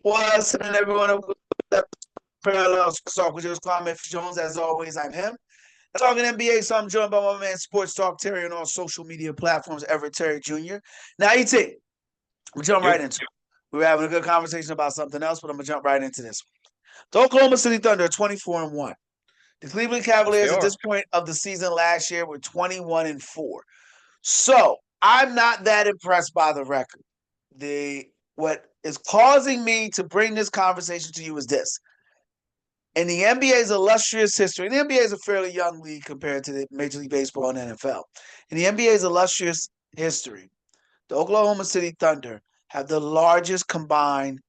What's up, everyone? That parallels talk with Joe's Kwame Jones. As always, I'm him. Talking NBA, so I'm joined by my man Sports Talk Terry on all social media platforms, Everett Terry Jr. Now, ET, we jump right Yep. into it. We were having a good conversation about something else, but I'm gonna jump right into this. The Oklahoma City Thunder are 24-1. The Cleveland Yes, they Cavaliers at are. this point of the season last year were 21-4. So I'm not that impressed by the record. The what is causing me to bring this conversation to you is this. In the NBA's illustrious history, the NBA is a fairly young league compared to the Major League Baseball and NFL. In the NBA's illustrious history, the Oklahoma City Thunder have the largest combined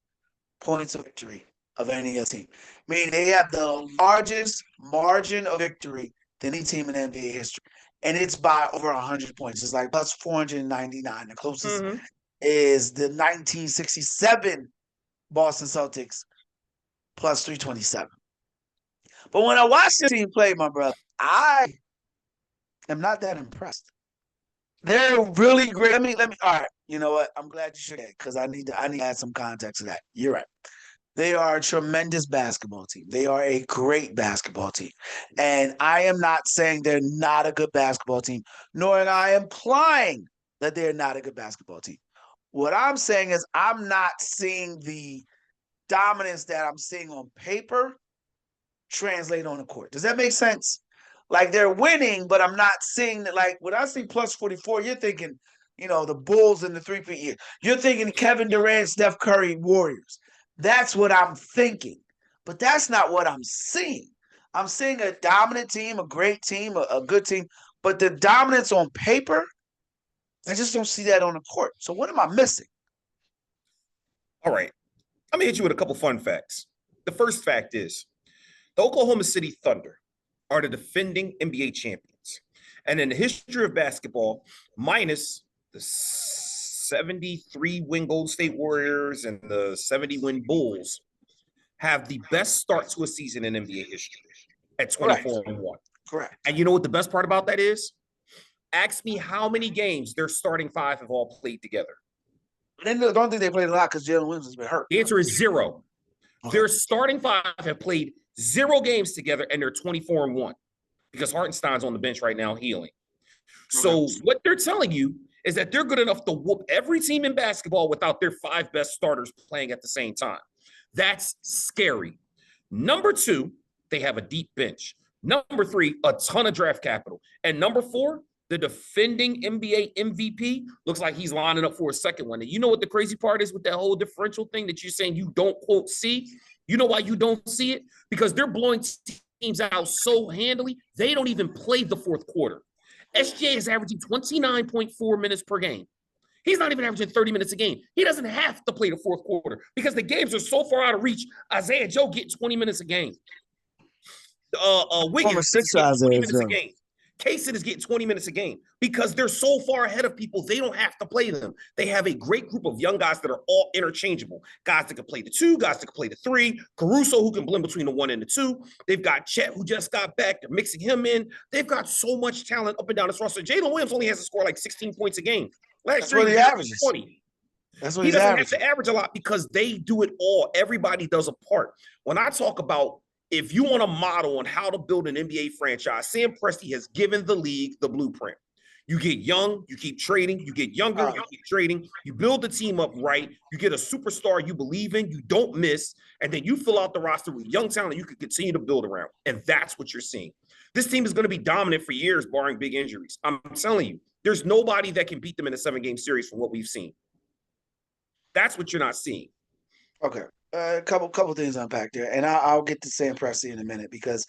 points of victory of any other team. Meaning they have the largest margin of victory than any team in NBA history. And it's by over 100 points. It's like plus 499. The closest Mm-hmm. is the 1967 Boston Celtics plus 327. But when I watch this team play, my brother, I am not that impressed. They're really great. Let me. All right, you know what? I'm glad you shared that because I need to add some context to that. You're right. They are a tremendous basketball team. They are a great basketball team. And I am not saying they're not a good basketball team, nor am I implying that they're not a good basketball team. What I'm saying is I'm not seeing the dominance that I'm seeing on paper translate on the court. Does that make sense? Like they're winning, but I'm not seeing that. Like when I see plus 44, you're thinking, the Bulls in the 3 peat year. You're thinking Kevin Durant, Steph Curry, Warriors. That's what I'm thinking. But that's not what I'm seeing. I'm seeing a dominant team, a great team, a good team. But the dominance on paper, I just don't see that on the court. So what am I missing? All right. I'm gonna hit you with a couple fun facts. The first fact is the Oklahoma City Thunder are the defending NBA champions. And in the history of basketball, minus the 73 win Golden State Warriors and the 70 win Bulls, have the best start to a season in NBA history at Correct. 24-1. Correct. And you know what the best part about that is? Ask me how many games their starting five have all played together. I don't think they played a lot because Jalen Williams has been hurt. The answer is zero. Okay. Their starting five have played 0 games together and they're 24-1 because Hartenstein's on the bench right now healing. So Okay. what they're telling you is that they're good enough to whoop every team in basketball without their five best starters playing at the same time. That's scary. Number two, they have a deep bench. Number three, a ton of draft capital. And number four, the defending NBA MVP looks like he's lining up for a second one. And you know what the crazy part is with that whole differential thing that you're saying you don't, quote, see? You know why you don't see it? Because they're blowing teams out so handily, they don't even play the fourth quarter. SGA is averaging 29.4 minutes per game. He's not even averaging 30 minutes a game. He doesn't have to play the fourth quarter because the games are so far out of reach. Isaiah Joe getting 20 minutes a game. Former Wiggins is six getting 20 Isaiah minutes a Joe. game. Kaysen is getting 20 minutes a game because they're so far ahead of people, they don't have to play them. They have a great group of young guys that are all interchangeable. Guys that can play the two, guys that can play the three, Caruso who can blend between the one and the two. They've got Chet who just got back. They're mixing him in. They've got so much talent up and down this roster. Jalen Williams only has to score like 16 points a game. Last That's year what he he was averages. 20. That's what He he's doesn't have averaging. to average a lot because they do it all. Everybody does a part. When I talk about if you want a model on how to build an NBA franchise, Sam Presti has given the league the blueprint. You get young, you keep trading, you get younger, you keep trading, you build the team up right, you get a superstar you believe in, you don't miss, and then you fill out the roster with young talent you can continue to build around. And that's what you're seeing. This team is going to be dominant for years, barring big injuries. I'm telling you, there's nobody that can beat them in a 7-game series from what we've seen. That's what you're not seeing. Okay. A couple things unpacked there, and I'll get to Sam Presti in a minute because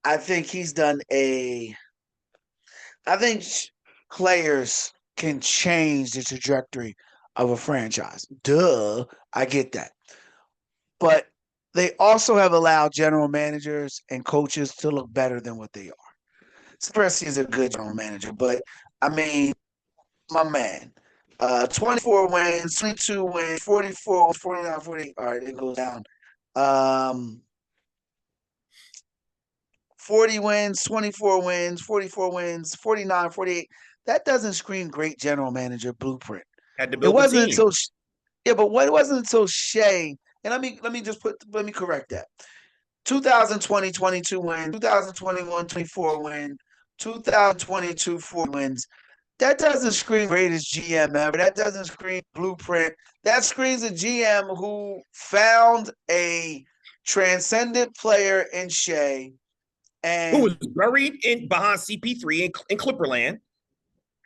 I think he's done a. I think players can change the trajectory of a franchise. Duh, I get that, but they also have allowed general managers and coaches to look better than what they are. Presti is a good general manager, but I mean, my man. 24 wins, 22 wins, 44, 49, 48. All right, it goes down. Um, 40 wins, 24 wins, 44 wins, 49, 48. That doesn't scream great general manager blueprint. Had to It build the wasn't team. until, yeah, but what it wasn't until Shea And let me correct that. 2020, 22 win, 2021, 24 win, 2022, 4 wins. That doesn't scream greatest GM ever. That doesn't scream blueprint. That screams a GM who found a transcendent player in Shea Who was and buried in behind CP3 in Clipperland.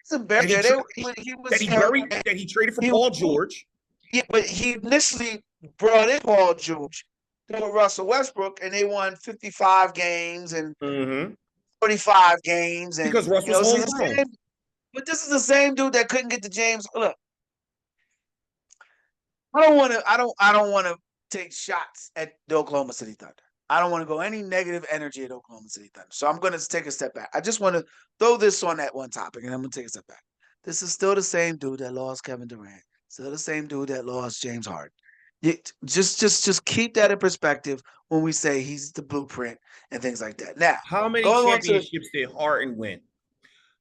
he's a better. That he, Yeah, tra- he that was he buried, that he traded for he, Paul George. yeah, but he initially brought in Paul George with Russell Westbrook, and they won 55 games and Mm-hmm. 45 games, and Because Russ was this is the homegrown. same. But this is the same dude that couldn't get to James. Look, I don't want to take shots at the Oklahoma City Thunder. I don't want to go any negative energy at Oklahoma City Thunder. So I'm going to take a step back. I just want to throw this on that one topic, and I'm going to take a step back. This is still the same dude that lost Kevin Durant. Still the same dude that lost James Harden. Just keep that in perspective when we say he's the blueprint and things like that. Now, How many going on to championships did Harden win?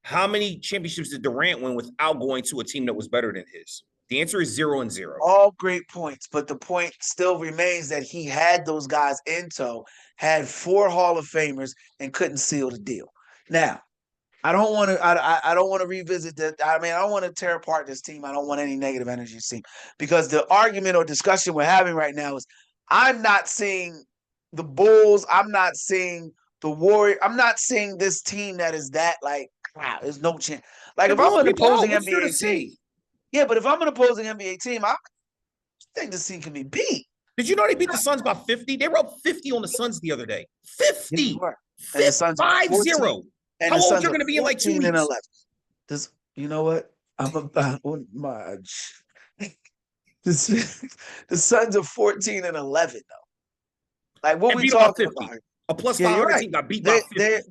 How many championships did Durant win without going to a team that was better than his? The answer is 0-0. all great points, but the point still remains that he had those guys in tow, had 4 Hall of Famers, and couldn't seal the deal. Now, I don't want to. I don't want to revisit that. I mean, I don't want to tear apart this team. I don't want any negative energy team because the argument or discussion we're having right now is I'm not seeing the Bulls. I'm not seeing the Warriors. I'm not seeing this team that is that like. Wow, there's no chance. Like They're if I'm blowing an people out. opposing What's there to NBA team, see? yeah, but if I'm an opposing NBA team, I think this team can be beat. Did you know they beat the Suns by 50? They were up 50 on the Suns the other day. Yeah, they 50. were. And the Suns are 14. 5-0. And How the old Suns you're are going to be in like 2 14 and weeks? 11. This, you know what? I'm about my this, the Suns are 14 and 11 though. Like what And we beat them by talking 50. about? A plus Yeah, you're 500 right. team got beat by 50.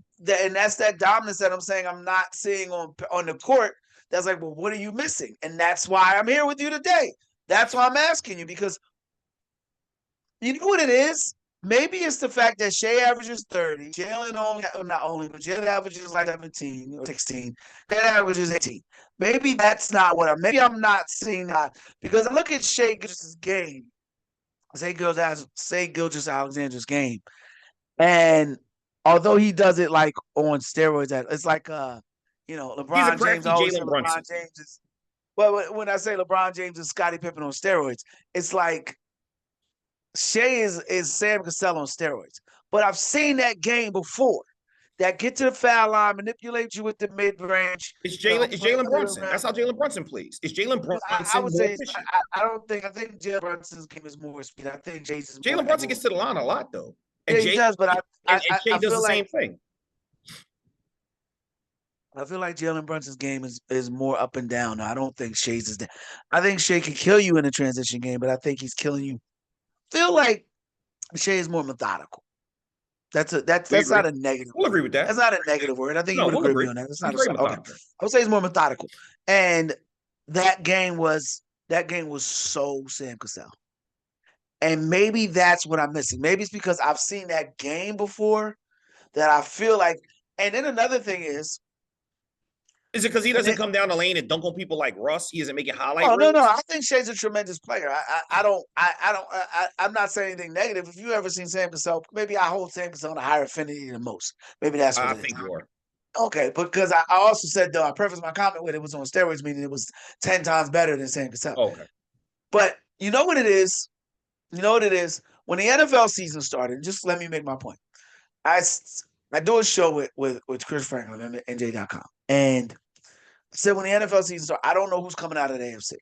And that's that dominance that I'm saying I'm not seeing on the court. That's like, well, what are you missing? And that's why I'm here with you today. That's why I'm asking you because you know what it is? Maybe it's the fact that Shea averages 30. Jalen only, not only, but Jalen averages like 17 or 16. That averages 18. Maybe that's not what maybe I'm not seeing that because I look at Shea Gilgeous' game, Shea Gilgeous Alexander's game, and although he does it like on steroids, it's like He's a LeBron James. I crafty always say Jalen LeBron Brunson. James is well when I say LeBron James is Scottie Pippen on steroids, it's like Shea is Sam Cassell on steroids. But I've seen that game before. That get to the foul line, manipulate you with the mid range. It's Jalen Brunson. That's how Jalen Brunson plays. It's Jalen I Brunson would more say efficient. I don't think I think Jalen Brunson's game is more speed. I think Jay's is more Jalen Brunson able. gets to the line a lot though. Yeah, And he does, but and Shea I does feel the like same thing. Jalen Brunson's game is more up and down. I don't think Shea's is there. I think Shea can kill you in a transition game, but I think he's killing you. Feel like Shea is more methodical. That's agree. not a negative We'll agree word. with that. That's not a negative word. I think you No, would we'll agree with me agree. on that. That's He's not very a okay. methodical. I would say he's more methodical. And that game was so Sam Cassell. And maybe that's what I'm missing. Maybe it's because I've seen that game before that I feel like. And then another thing is, Is it because he and doesn't it, come down the lane and dunk on people like Russ? He isn't making highlight oh no, reels? I think Shea's a tremendous player. I'm not saying anything negative. If you ever seen Sam Cassell, maybe I hold Sam Cassell on a higher affinity than most. Maybe that's what I it is. think you are. Okay, because I also said though I prefaced my comment with it was on steroids, meaning it was 10 times better than Sam Cassell. Okay. But you know what it is? You know what it is? When the NFL season started, just let me make my point. I do a show with Chris Franklin and NJ.com. And I said when the NFL season started, I don't know who's coming out of the AFC,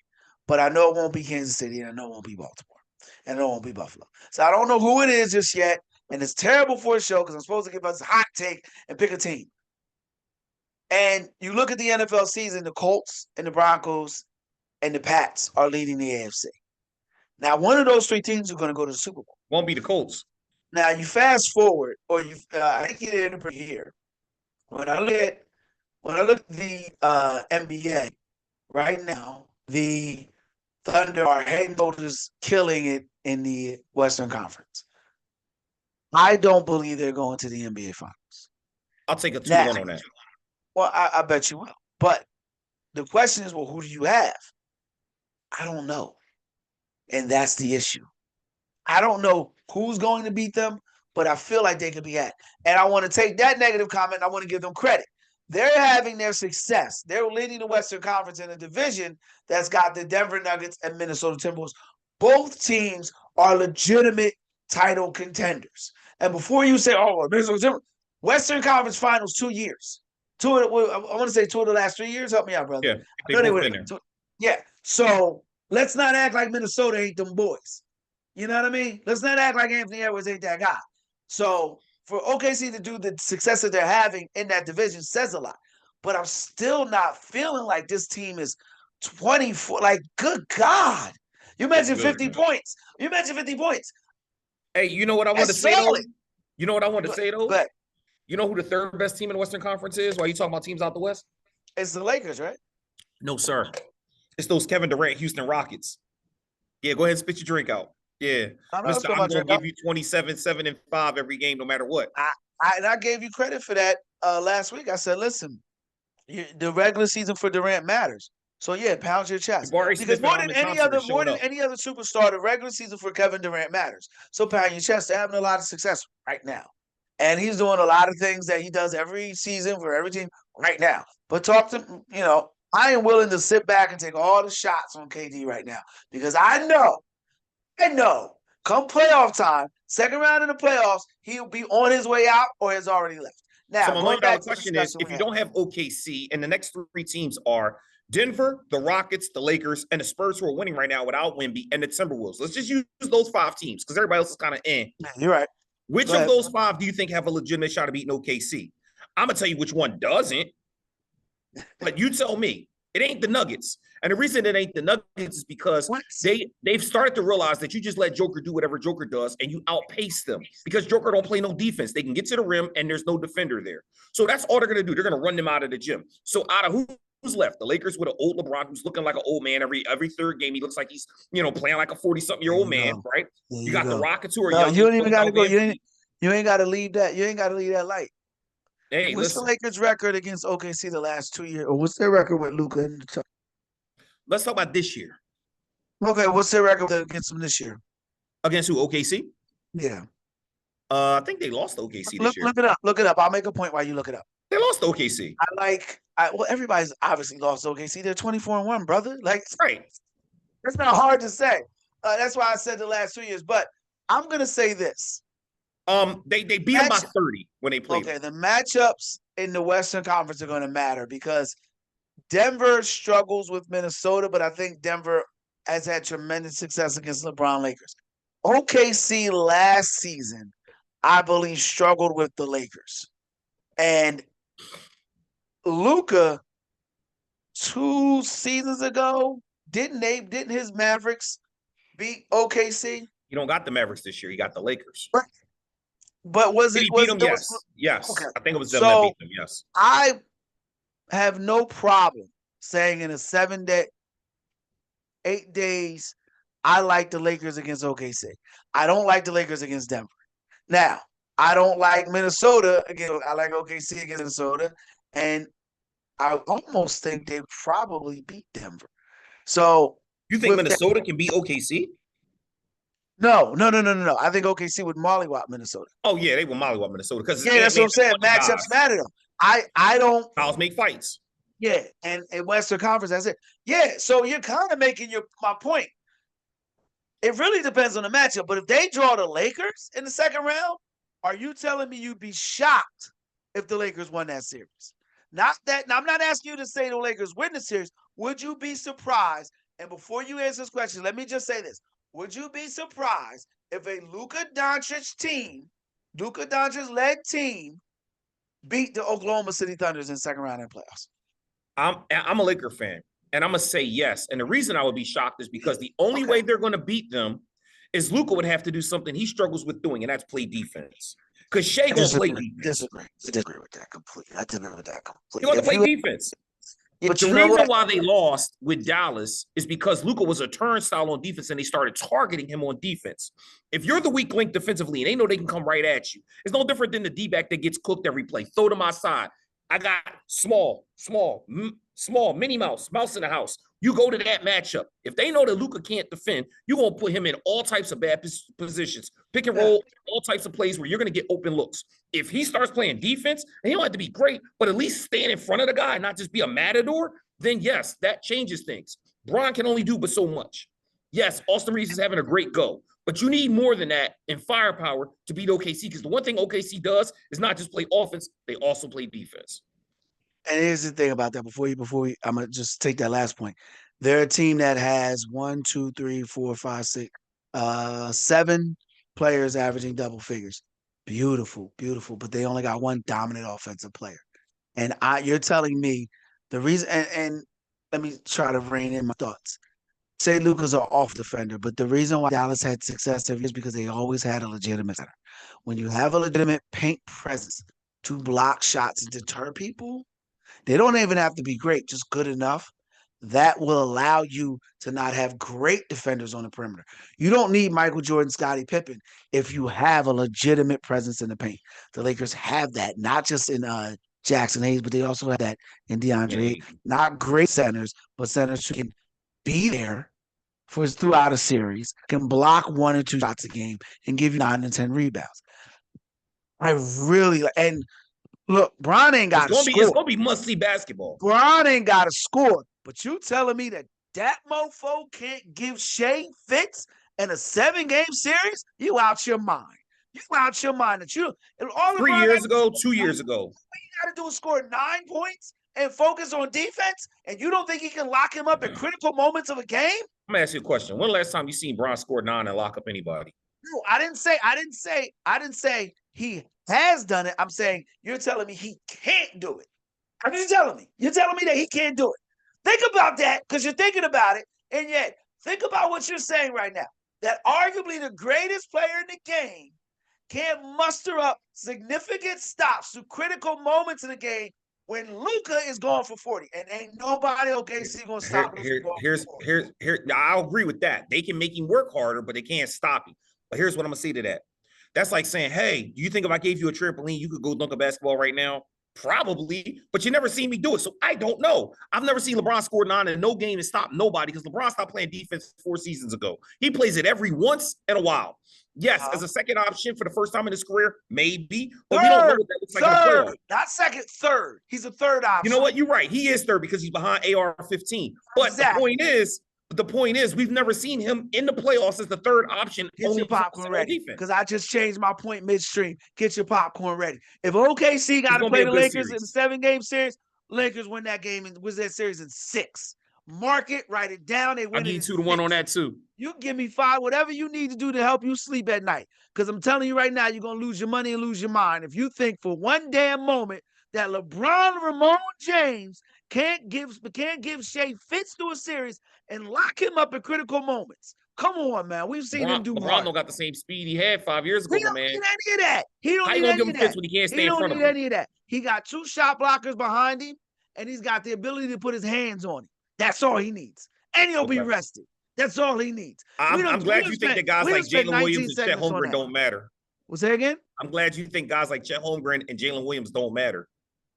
but I know it won't be Kansas City and I know it won't be Baltimore and it won't be Buffalo. So I don't know who it is just yet. And it's terrible for a show because I'm supposed to give us a hot take and pick a team. And you look at the NFL season, the Colts and the Broncos and the Pats are leading the AFC. Now, one of those 3 teams are going to go to the Super Bowl. Won't be the Colts. Now, you fast forward, or I think you did it here. When I look at the NBA right now, the Thunder are head and shoulders killing it in the Western Conference. I don't believe they're going to the NBA Finals. I'll take a 2-1 Now, on that. well, I bet you will. But the question is, well, who do you have? I don't know. And that's the issue. I don't know who's going to beat them, but I feel like they could be at. And I want to take that negative comment. I want to give them credit. They're having their success. They're leading the Western Conference in a division that's got the Denver Nuggets and Minnesota Timberwolves. Both teams are legitimate title contenders. And before you say, "Oh, Minnesota Timberwolves," Western Conference Finals 2 years. I want to say 2 of the last 3 years. Help me out, brother. Yeah, they both been there. Yeah. So let's not act like Minnesota ain't them boys. You know what I mean? Let's not act like Anthony Edwards ain't that guy. So for OKC to do the success that they're having in that division says a lot. But I'm still not feeling like this team is 24. Like, good God. You mentioned 50 points. You mentioned 50 points. Hey, you know what I want to say, though? You know what I want to say, though? But you know who the third best team in the Western Conference is? Why are you talking about teams out the West? It's the Lakers, right? No, sir. It's those Kevin Durant Houston Rockets. Yeah, go ahead and spit your drink out. Yeah. I'm going to give you 27, 7, and 5 every game, no matter what. I gave you credit for that last week. I said, listen, the regular season for Durant matters. So yeah, pound your chest. Because more than any other superstar, the regular season for Kevin Durant matters. So pound your chest. They're having a lot of success right now. And he's doing a lot of things that he does every season for every team right now. But talk to, I am willing to sit back and take all the shots on KD right now. Because I know, come playoff time, second round in the playoffs, he'll be on his way out or has already left. Now, so my $1 question is, if you don't have OKC, and the next 3 teams are Denver, the Rockets, the Lakers, and the Spurs, who are winning right now without Wemby, and the Timberwolves. Let's just use those 5 teams because everybody else is kind of in. You're right. Which of those 5 do you think have a legitimate shot of beating OKC? I'm going to tell you which one doesn't. But you tell me. It ain't the Nuggets. And the reason it ain't the Nuggets is because they've started to realize that you just let Joker do whatever Joker does and you outpace them because Joker don't play no defense. They can get to the rim and there's no defender there. So that's all they're going to do. They're going to run them out of the gym. So out of who's left? The Lakers with an old LeBron who's looking like an old man every third game. He looks like he's, playing like a 40-something-year-old man, right? You got the Rockets who are young. You don't even got to go. You ain't got to leave that. You ain't got to leave that light. Hey, what's the Lakers' record against OKC the last 2 years? Or what's their record with Luka? Let's talk about this year. Okay, what's their record against them this year? Against who? OKC? Yeah. I think they lost to OKC this year. Look it up. I'll make a point while you look it up. They lost to OKC. Well, everybody's obviously lost to OKC. They're 24-1, brother. Right. It's not hard to say. That's why I said the last 2 years. But I'm gonna say this. They beat them by 30 when they played. Okay, the matchups in the Western Conference are going to matter because Denver struggles with Minnesota, but I think Denver has had tremendous success against LeBron Lakers. OKC last season, I believe, struggled with the Lakers. And Luka, 2 seasons ago, didn't his Mavericks beat OKC? You don't got the Mavericks this year. You got the Lakers. Right. But was it? Beat them? Yes. Yes. Okay. I think it was them that beat them. Yes. I have no problem saying in a 7 day, 8 days, I like the Lakers against OKC. I don't like the Lakers against Denver. Now, I don't like Minnesota again. I like OKC against Minnesota, and I almost think they probably beat Denver. So you think Minnesota can beat OKC? No. I think OKC would mollywop Minnesota. Oh yeah, they will mollywop Minnesota because that's what I'm saying. Matchups matter though. I don't. Fouls make fights. Yeah, and in Western Conference, that's it. Yeah, so you're kind of making my point. It really depends on the matchup, but if they draw the Lakers in the second round, are you telling me you'd be shocked if the Lakers won that series? Not that. Now, I'm not asking you to say the Lakers win the series. Would you be surprised? And before you answer this question, let me just say this. Would you be surprised if a Luka Doncic-led team, beat the Oklahoma City Thunders in second round in playoffs? I'm a Laker fan, and I'm going to say yes. And the reason I would be shocked is because the only way they're going to beat them is Luka would have to do something he struggles with doing, and that's play defense. Because Shea going to play defense. I disagree with that completely. He want to play defense. But the reason why they lost with Dallas is because Luka was a turnstile on defense and they started targeting him on defense. If you're the weak link defensively and they know they can come right at you, it's no different than the D-back that gets cooked every play. Throw them outside. I got small, Small, Minnie Mouse, mouse in the house. You go to that matchup. If they know that Luka can't defend, you're going to put him in all types of bad positions. Pick and roll, all types of plays where you're going to get open looks. If he starts playing defense, and he don't have to be great, but at least stand in front of the guy and not just be a matador, then yes, that changes things. Bron can only do but so much. Yes, Austin Reeves is having a great go, but you need more than that in firepower to beat OKC, because the one thing OKC does is not just play offense, they also play defense. And here's the thing about that. I'm gonna just take that last point. They're a team that has 7 players averaging double figures. Beautiful, beautiful. But they only got one dominant offensive player. And you're telling me the reason, and let me try to rein in my thoughts. Say Luka's an off defender, but the reason why Dallas had success every year is because they always had a legitimate center. When you have a legitimate paint presence to block shots and deter people, they don't even have to be great, just good enough. That will allow you to not have great defenders on the perimeter. You don't need Michael Jordan, Scottie Pippen if you have a legitimate presence in the paint. The Lakers have that, not just in Jackson Hayes, but they also have that in DeAndre. Not great centers, but centers who can be there for throughout a series, can block 1 or 2 shots a game, and give you 9 and 10 rebounds. I really and look, Bron ain't got to score. It's gonna be must-see basketball. Bron ain't got to score, but you telling me that mofo can't give Shea fits in a 7-game series? You out your mind. You out your mind. That you all 3 years ago, 2 years ago. All you got to do is score 9 points and focus on defense, and you don't think he can lock him up at critical moments of a game? I'm gonna ask you a question. When the last time you seen Bron score 9 and lock up anybody? No, I didn't say he has done it. I'm saying you're telling me he can't do it. Are you telling me? You're telling me that he can't do it. Think about that, because you're thinking about it, and yet think about what you're saying right now. That arguably the greatest player in the game can't muster up significant stops to critical moments in the game when Luka is going for 40, and ain't nobody OKC gonna stop him. I'll agree with that. They can make him work harder, but they can't stop him. But here's what I'm gonna say to that. That's like saying, hey, do you think if I gave you a trampoline, you could go dunk a basketball right now? Probably, but you never seen me do it. So I don't know. I've never seen LeBron score 9 in no game and stop nobody, because LeBron stopped playing defense 4 seasons ago. He plays it every once in a while. Yes, as a second option for the first time in his career, maybe, but we don't know what that looks like in the playoffs. Not second, third. He's a third option. You know what? You're right. He is third because he's behind AR-15. But exactly. The point is, we've never seen him in the playoffs as the third option. Get your popcorn ready, because I just changed my point midstream. Get your popcorn ready. If OKC got to play the Lakers in a 7-game series, Lakers win that game and win that series in 6. Mark it, write it down. They win. I'll give you 2-1 on that too. You give me 5, whatever you need to do to help you sleep at night. Because I'm telling you right now, you're gonna lose your money and lose your mind if you think for one damn moment that LeBron Ramon James can't give Shea fits to a series and lock him up at critical moments. Come on, man. We've seen him do more. LeBron don't got the same speed he had 5 years ago, man. He don't need any of that. He don't need any of that. When he can't stay in front of him. He don't need any of that. He got 2 shot blockers behind him, and he's got the ability to put his hands on him. That's all he needs. And he'll be rested. That's all he needs. I'm glad you think that guys like Jalen Williams and Chet Holmgren don't matter. What's that again? I'm glad you think guys like Chet Holmgren and Jalen Williams don't matter.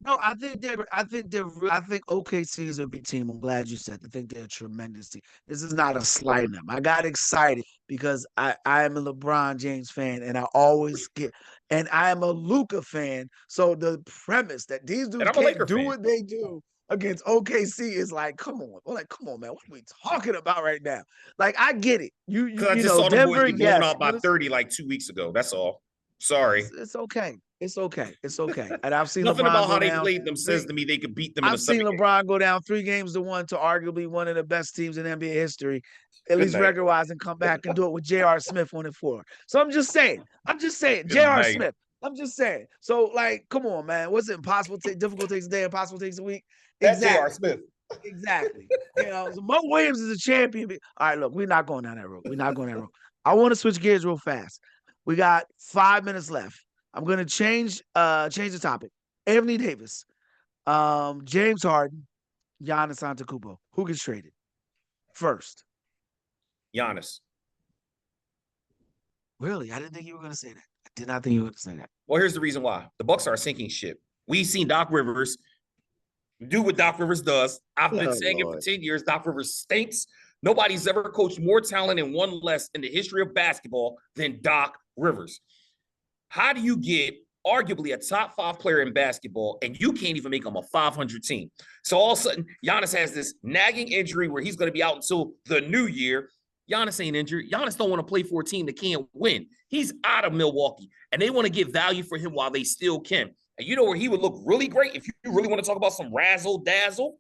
No, I think OKC is a big team. I'm glad you said. I think they're a tremendous team. This is not a slight on them. I got excited because I am a LeBron James fan, and I always get, and I am a Luka fan. So the premise that these dudes can't do what they do against OKC is like, come on. We're like, come on, man. What are we talking about right now? Like, I get it. You I just saw the boys get blown out by 30 like 2 weeks ago. That's all. Sorry. It's okay. It's okay. It's okay. And I've seen nothing LeBron about how they played them says to me they could beat them. I've seen LeBron go down 3-1 to arguably one of the best teams in NBA history, at least record-wise, and come back and do it with J.R. Smith on the floor. So I'm just saying, J.R. Smith. I'm just saying. So, like, come on, man. What's it impossible? Difficult takes a day, impossible takes a week. That's J.R. Smith. Exactly. So Mo Williams is a champion. All right, look, we're not going down that road. I want to switch gears real fast. We got 5 minutes left. I'm going to change the topic. Anthony Davis, James Harden, Giannis Antetokounmpo. Who gets traded first? Giannis. Really? I didn't think you were going to say that. I did not think you were going to say that. Well, here's the reason why. The Bucks are a sinking ship. We've seen Doc Rivers Do what Doc Rivers does. I've been Oh, saying it for Lord. 10 years. Doc Rivers stinks. Nobody's ever coached more talent and one less in the history of basketball than Doc Rivers. How do you get arguably a top 5 player in basketball and you can't even make him a 500 team? So all of a sudden, Giannis has this nagging injury where he's going to be out until the new year. Giannis ain't injured. Giannis don't want to play for a team that can't win. He's out of Milwaukee, and they want to get value for him while they still can. And you know where he would look really great if you really want to talk about some razzle dazzle?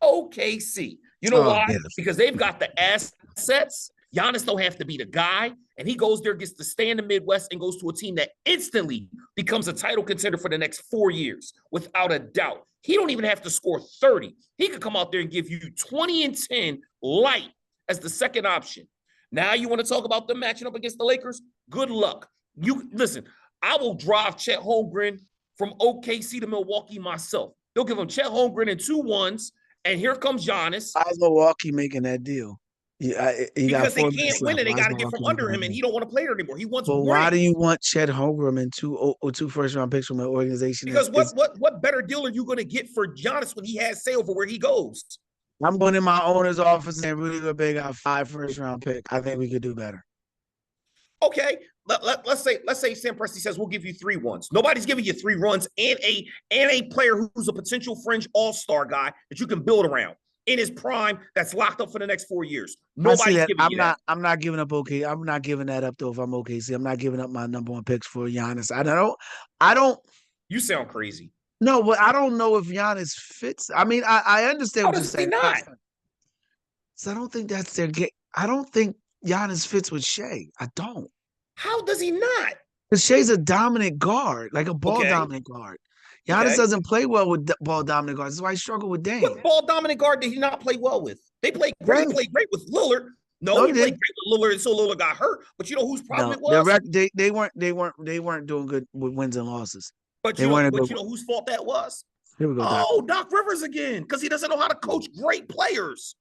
OKC. You know Oh, why? yes. Because they've got the assets. Giannis don't have to be the guy, and he goes there, gets to stay in the Midwest, and goes to a team that instantly becomes a title contender for the next 4 years, without a doubt. He don't even have to score 30. He could come out there and give you 20 and 10 light as the second option. Now you want to talk about them matching up against the Lakers? Good luck. You listen, I will drive Chet Holmgren from OKC to Milwaukee myself. They'll give him Chet Holmgren and 2 1s, and here comes Giannis. How's Milwaukee making that deal? He got Because they 4 can't minutes win left. and they Why is got to get Milwaukee from making under that him, and deal? he don't want to play there anymore. He wants But why do rings. you want Chet Holmgren and 2 first-round picks from an organization? Because what better deal are you going to get for Giannis when he has say over where he goes? I'm going in my owner's office and Rudy Gobert got 5 first-round picks. I think we could do better. Okay, let's say Sam Presti says we'll give you 3 1s. Nobody's giving you 3 runs and a player who's a potential fringe all-star guy that you can build around in his prime that's locked up for the next 4 years. I see Nobody's that. giving you that. I'm not giving up. Okay, I'm not giving that up though. If I'm OKC, I'm not giving up my number 1 picks for Giannis. I don't. You sound crazy. No, but I don't know if Giannis fits. I mean, I understand How what you're does he saying. not? So I don't think that's their game. I don't think Giannis fits with Shea. I don't. How does he not? Because Shea's a dominant guard, like a ball Okay. dominant guard. Giannis Okay. doesn't play well with ball dominant guards. That's why he struggled with Dame. What ball dominant guard did he not play well with? They played great. Dame. He played great with Lillard. No, No, he played great with Lillard until Lillard got hurt. But you know whose problem it was? they weren't doing good with wins and losses. But They you know, weren't. but you know whose fault that was? Here we go, Doc. Oh, Doc Rivers again, because he doesn't know how to coach great players.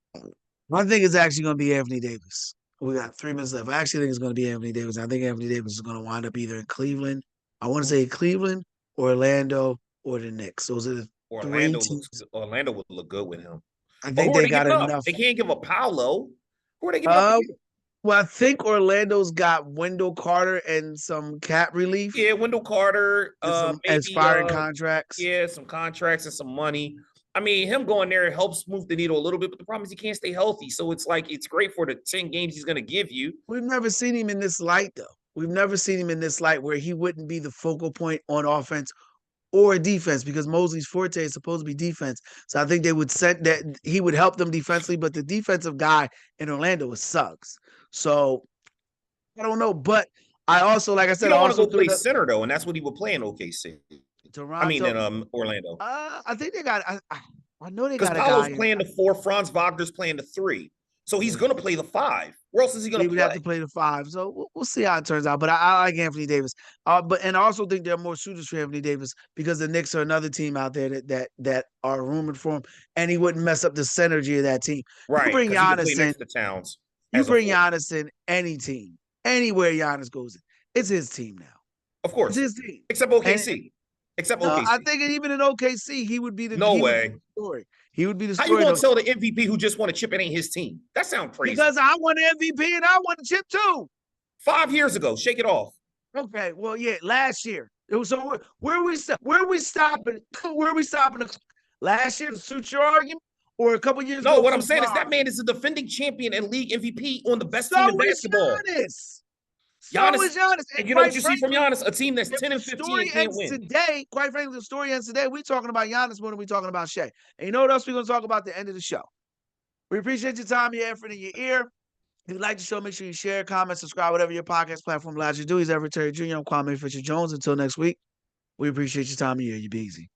I think it's actually going to be Anthony Davis. We got 3 minutes left. I actually think it's going to be Anthony Davis. I think Anthony Davis is going to wind up either in Cleveland. I want to say Cleveland, Orlando, or the Knicks. Those are the 3 teams. Orlando would look good with him. I But think who are they got giving up? enough. They can't give up Paolo. Who are they giving up? Well, I think Orlando's got Wendell Carter and some cap relief. Yeah, Wendell Carter, and some maybe, expiring contracts. Yeah, some contracts and some money. I mean, him going there helps move the needle a little bit, but the problem is he can't stay healthy. So it's like it's great for the 10 games he's going to give you. We've never seen him in this light, though. We've never seen him in this light where he wouldn't be the focal point on offense or defense, because Mosley's forte is supposed to be defense. So I think they would set that he would help them defensively, but the defensive guy in Orlando is Suggs. So I don't know, but I also, like I said, You don't I want to also go play center though, and that's what he would play in OKC. Toronto. I mean, in Orlando. I think they got. I know they got a because Paolo's guy playing the 4, Franz Wagner's playing the 3, so he's going to play the 5. Where else is he going He to would play? have to play the 5, so we'll see how it turns out. But I like Anthony Davis. And I also think there are more shooters for Anthony Davis because the Knicks are another team out there that are rumored for him, and he wouldn't mess up the synergy of that team. Right, You bring Giannis in. to Towns. You bring Giannis in any team, anywhere Giannis goes in, it's his team now. Of course, it's his team, except OKC. I think even in OKC, he would be the story. He would be the story. How you gonna tell the MVP who just won a chip it ain't his team? That sounds crazy. Because I won the MVP and I won the chip too. 5 years ago, shake it off. Okay, well, yeah, last year. It was so where are we stopping? Where are we stopping? Last year to suit your argument, or a couple years ago? No, what I'm saying is that man is a defending champion and league MVP on the best team in basketball. Giannis. And you know what you see from Giannis? A team that's 10 and 15 and can't win. Today, quite frankly, the story ends today. We're talking about Giannis more than we're talking about Shea. And you know what else we're going to talk about at the end of the show? We appreciate your time, your effort, and your ear. If you like the show, make sure you share, comment, subscribe, whatever your podcast platform allows you to do. He's Everett Terry Jr. I'm Kwame Fisher-Jones. Until next week, we appreciate your time and your ear. You be easy.